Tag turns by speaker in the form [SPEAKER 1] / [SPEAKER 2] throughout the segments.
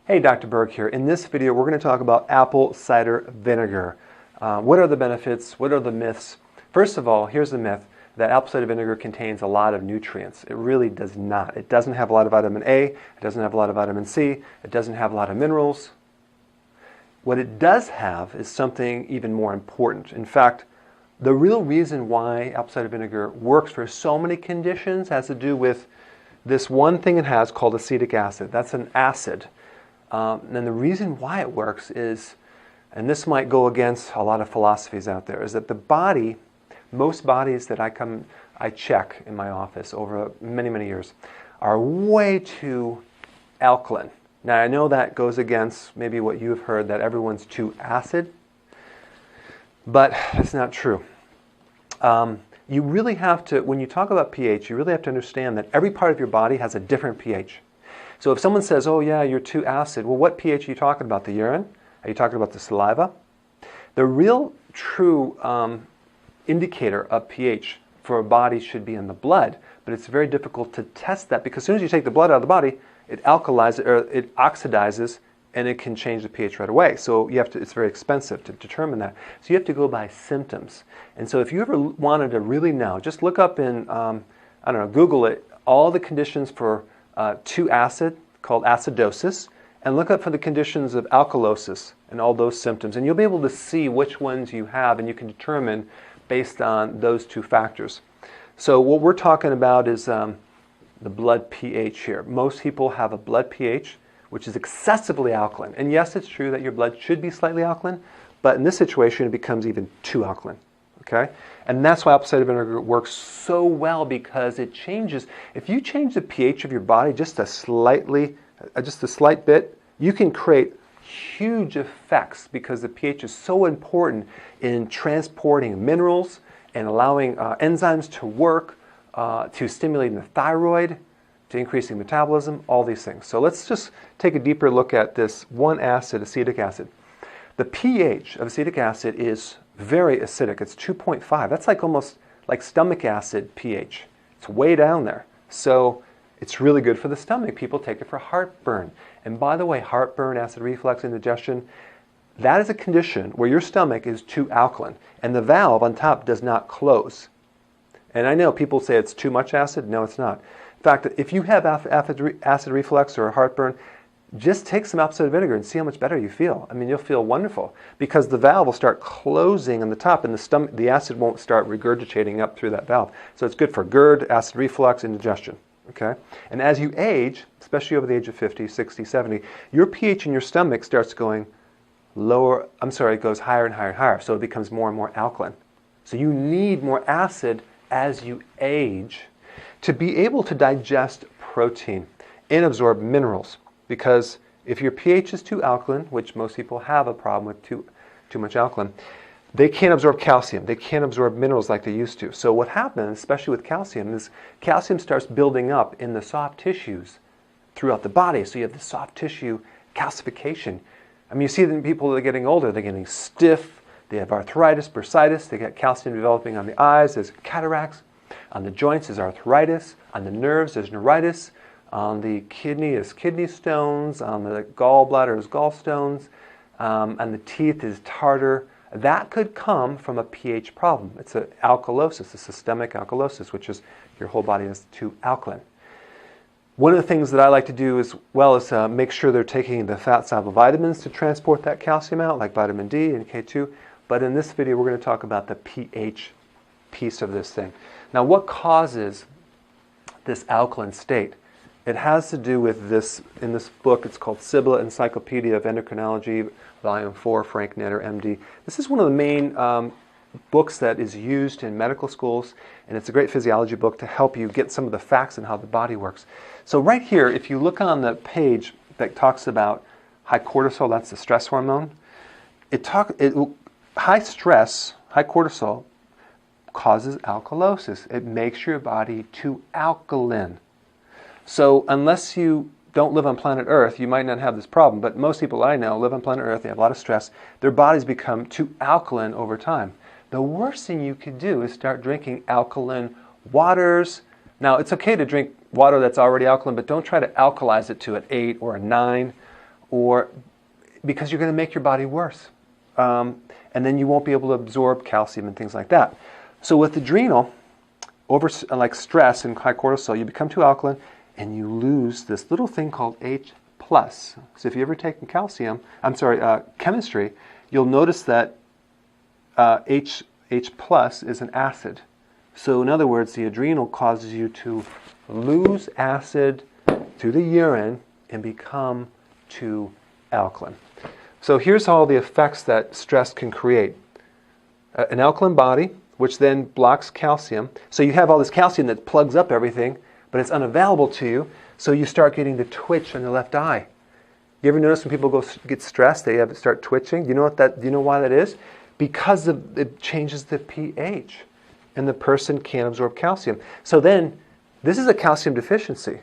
[SPEAKER 1] Hey, Dr. Berg here. In this video, we're going to talk about apple cider vinegar. What are the benefits? What are the myths? First of all, here's the myth that apple cider vinegar contains a lot of nutrients. It really does not. It doesn't have a lot of vitamin A. It doesn't have a lot of vitamin C. It doesn't have a lot of minerals. What it does have is something even more important. In fact, the real reason why apple cider vinegar works for so many conditions has to do with this one thing it has called acetic acid. That's an acid. And the reason why it works is, and this might go against a lot of philosophies out there, is that the body, most bodies that I check in my office over many, many years, are way too alkaline. Now I know that goes against maybe what you've heard, that everyone's too acid, but that's not true. You really have to, when you talk about pH, you really have to understand that every part of your body has a different pH. So if someone says, oh yeah, you're too acid, well, what pH are you talking about? The urine? Are you talking about the saliva? The real true indicator of pH for a body should be in the blood, but it's very difficult to test that because as soon as you take the blood out of the body, it alkalizes or it oxidizes and it can change the pH right away. So you have to, it's very expensive to determine that. So you have to go by symptoms. And so if you ever wanted to really know, just look up in, I don't know, Google it, all the conditions for too acid, called acidosis, and look up for the conditions of alkalosis and all those symptoms. And you'll be able to see which ones you have, and you can determine based on those two factors. So what we're talking about is the blood pH here. Most people have a blood pH which is excessively alkaline. And yes, it's true that your blood should be slightly alkaline, but in this situation it becomes even too alkaline. Okay? And that's why apple cider vinegar works so well, because it changes. If you change the pH of your body just a slight bit, you can create huge effects because the pH is so important in transporting minerals and allowing enzymes to work, to stimulating the thyroid, to increasing metabolism, all these things. So let's just take a deeper look at this one acid, acetic acid. The pH of acetic acid is very acidic. It's 2.5. That's like almost like stomach acid pH. It's way down there. So it's really good for the stomach. People take it for heartburn. And by the way, heartburn, acid reflux, indigestion, that is a condition where your stomach is too alkaline and the valve on top does not close. And I know people say it's too much acid. No, it's not. In fact, if you have acid reflux or heartburn, just take some apple cider vinegar and see how much better you feel. I mean, you'll feel wonderful because the valve will start closing on the top and the acid won't start regurgitating up through that valve. So it's good for GERD, acid reflux, indigestion. Okay? And as you age, especially over the age of 50, 60, 70, your pH in your stomach starts going lower, it goes higher and higher and higher. So it becomes more and more alkaline. So you need more acid as you age to be able to digest protein and absorb minerals. Because if your pH is too alkaline, which most people have a problem with too much alkaline, they can't absorb calcium. They can't absorb minerals like they used to. So what happens, especially with calcium, is calcium starts building up in the soft tissues throughout the body. So you have the soft tissue calcification. I mean, you see that in people that are getting older, they're getting stiff, they have arthritis, bursitis, they get calcium developing on the eyes, there's cataracts, on the joints is arthritis, on the nerves there's neuritis, on the kidney is kidney stones, on the gallbladder is gallstones, and the teeth is tartar. That could come from a pH problem. It's an alkalosis, a systemic alkalosis, which is your whole body is too alkaline. One of the things that I like to do as well is make sure they're taking the fat-soluble vitamins to transport that calcium out, like vitamin D and K2. But in this video, we're going to talk about the pH piece of this thing. Now, what causes this alkaline state? It has to do with this, in this book, it's called Sibylla Encyclopedia of Endocrinology, Volume 4, Frank Netter, MD. This is one of the main books that is used in medical schools, and it's a great physiology book to help you get some of the facts on how the body works. So right here, if you look on the page that talks about high cortisol, that's the stress hormone, high stress, high cortisol, causes alkalosis. It makes your body too alkaline. So unless you don't live on planet Earth, you might not have this problem, but most people I know live on planet Earth, they have a lot of stress, their bodies become too alkaline over time. The worst thing you could do is start drinking alkaline waters. Now, it's okay to drink water that's already alkaline, but don't try to alkalize it to an 8 or a 9 or because you're going to make your body worse. And then you won't be able to absorb calcium and things like that. So with adrenal, like stress and high cortisol, you become too alkaline and you lose this little thing called H+. So if you've ever taken chemistry, you'll notice that H+ is an acid. So in other words, the adrenal causes you to lose acid through the urine and become too alkaline. So here's all the effects that stress can create. An alkaline body, which then blocks calcium. So you have all this calcium that plugs up everything, but it's unavailable to you, so you start getting the twitch on the left eye. You ever notice when people get stressed, they start twitching? Do you know why that is? Because it changes the pH, and the person can't absorb calcium. So then, this is a calcium deficiency.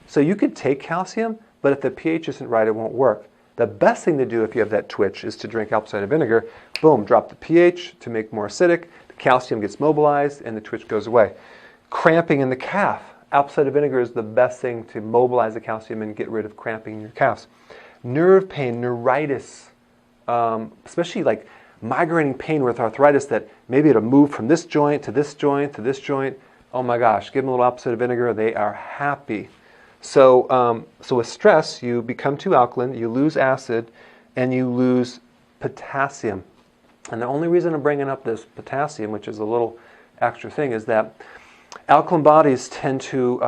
[SPEAKER 1] So you could take calcium, but if the pH isn't right, it won't work. The best thing to do if you have that twitch is to drink apple cider vinegar. Boom, drop the pH to make more acidic. The calcium gets mobilized, and the twitch goes away. Cramping in the calf. Apple cider vinegar is the best thing to mobilize the calcium and get rid of cramping in your calves. Nerve pain, neuritis, especially like migrating pain with arthritis that maybe it'll move from this joint to this joint to this joint. Oh my gosh, give them a little apple cider vinegar, they are happy. So with stress, you become too alkaline, you lose acid, and you lose potassium. And the only reason I'm bringing up this potassium, which is a little extra thing, is that alkaline bodies tend to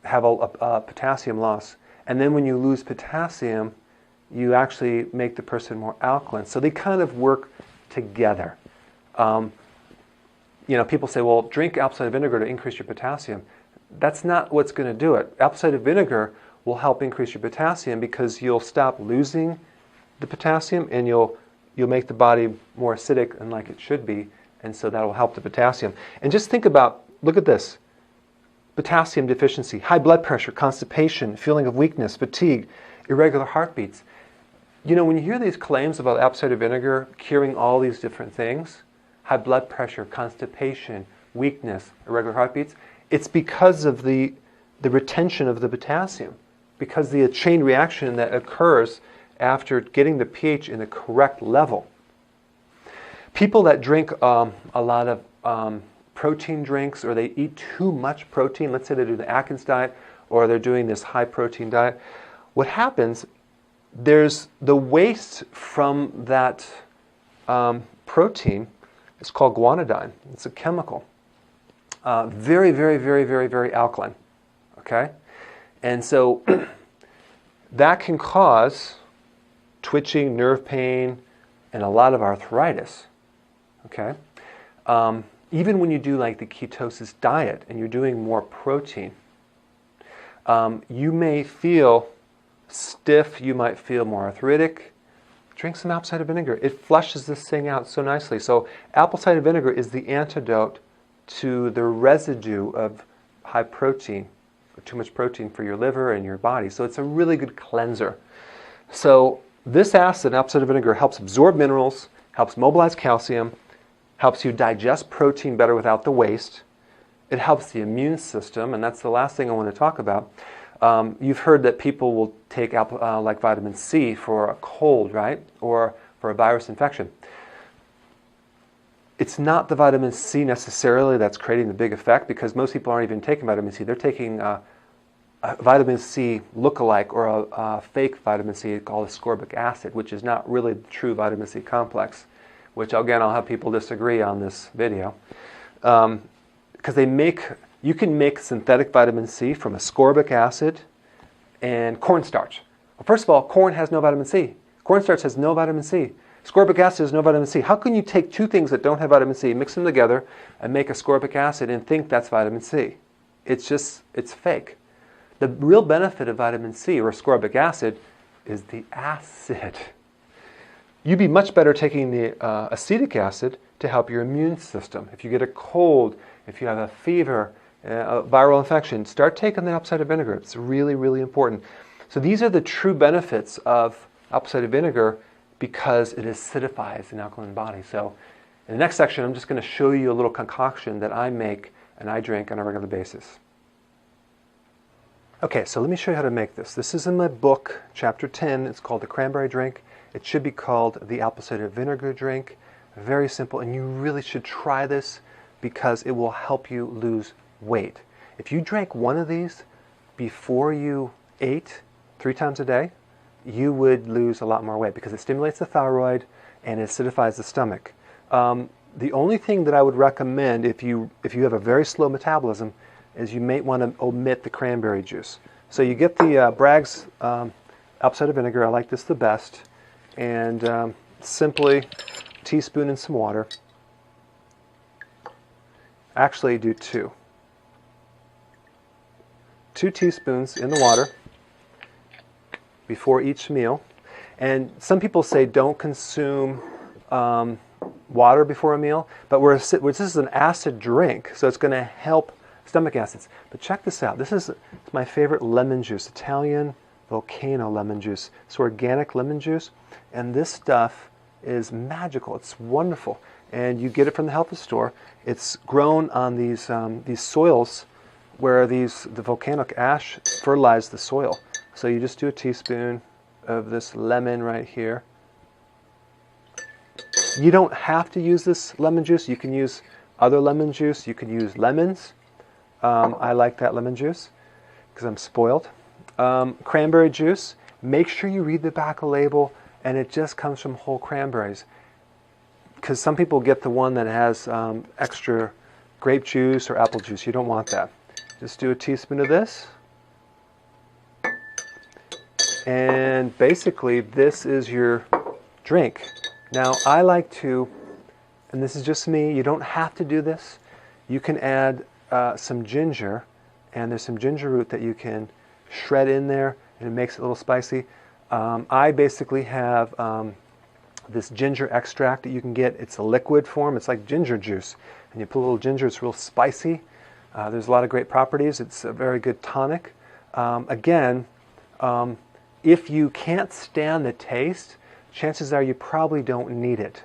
[SPEAKER 1] have a potassium loss. And then when you lose potassium, you actually make the person more alkaline. So they kind of work together. People say, well, drink apple cider vinegar to increase your potassium. That's not what's going to do it. Apple cider vinegar will help increase your potassium because you'll stop losing the potassium and you'll make the body more acidic and like it should be. And so that will help the potassium. And just think about, look at this. Potassium deficiency, high blood pressure, constipation, feeling of weakness, fatigue, irregular heartbeats. When you hear these claims about apple cider vinegar curing all these different things, high blood pressure, constipation, weakness, irregular heartbeats, it's because of the retention of the potassium, because the chain reaction that occurs after getting the pH in the correct level. People that drink a lot of protein drinks, or they eat too much protein, let's say they do the Atkins diet, or they're doing this high protein diet, what happens, there's the waste from that protein. It's called guanidine. It's a chemical. Very, very, very, very, very alkaline. Okay? And so that can cause twitching, nerve pain, and a lot of arthritis. Okay? Even when you do like the ketosis diet and you're doing more protein, you may feel stiff, you might feel more arthritic. Drink some apple cider vinegar. It flushes this thing out so nicely. So apple cider vinegar is the antidote to the residue of high protein, or too much protein for your liver and your body. So it's a really good cleanser. So this acid, apple cider vinegar, helps absorb minerals, helps mobilize calcium, helps you digest protein better without the waste. It helps the immune system, and that's the last thing I want to talk about. You've heard that people will take like vitamin C for a cold, right? Or for a virus infection. It's not the vitamin C necessarily that's creating the big effect, because most people aren't even taking vitamin C. They're taking a vitamin C lookalike, or a fake vitamin C called ascorbic acid, which is not really the true vitamin C complex, which again I'll have people disagree on this video. Because you can make synthetic vitamin C from ascorbic acid and cornstarch. Well, first of all, corn has no vitamin C. Cornstarch has no vitamin C. Ascorbic acid has no vitamin C. How can you take two things that don't have vitamin C, mix them together, and make ascorbic acid and think that's vitamin C? It's fake. The real benefit of vitamin C, or ascorbic acid, is the acid. You'd be much better taking the acetic acid to help your immune system. If you get a cold, if you have a fever, a viral infection, start taking the apple cider vinegar. It's really, really important. So these are the true benefits of apple cider vinegar, because it acidifies an alkaline body. So in the next section, I'm just going to show you a little concoction that I make and I drink on a regular basis. Okay, so let me show you how to make this. This is in my book, chapter 10. It's called the cranberry drink. It should be called the apple cider vinegar drink. Very simple, and you really should try this because it will help you lose weight. If you drank one of these before you ate 3 times a day, you would lose a lot more weight because it stimulates the thyroid and it acidifies the stomach. The only thing that I would recommend if you have a very slow metabolism is you may want to omit the cranberry juice. So you get the Bragg's apple cider vinegar. I like this the best. And simply a teaspoon in some water. Actually do 2. 2 teaspoons in the water before each meal. And some people say don't consume water before a meal, but this is an acid drink, so it's going to help stomach acids. But check this out. This is my favorite lemon juice, Italian volcano lemon juice. It's organic lemon juice, and this stuff is magical. It's wonderful, and you get it from the health food store. It's grown on these soils where the volcanic ash fertilized the soil. So you just do a teaspoon of this lemon right here. You don't have to use this lemon juice. You can use other lemon juice. You can use lemons. I like that lemon juice because I'm spoiled. Cranberry juice. Make sure you read the back of the label, and it just comes from whole cranberries. Because some people get the one that has extra grape juice or apple juice. You don't want that. Just do a teaspoon of this. And basically, this is your drink. Now, I like to, and this is just me, you don't have to do this. You can add some ginger, and there's some ginger root that you can shred in there, and it makes it a little spicy. I basically have this ginger extract that you can get. It's a liquid form. It's like ginger juice. And you put a little ginger, it's real spicy. There's a lot of great properties. It's a very good tonic. Again, if you can't stand the taste, chances are you probably don't need it.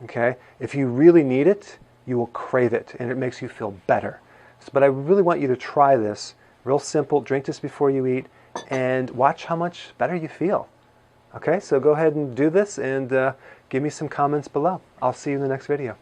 [SPEAKER 1] Okay? If you really need it, you will crave it, and it makes you feel better. But I really want you to try this. Real simple. Drink this before you eat, and watch how much better you feel. Okay? So go ahead and do this, and give me some comments below. I'll see you in the next video.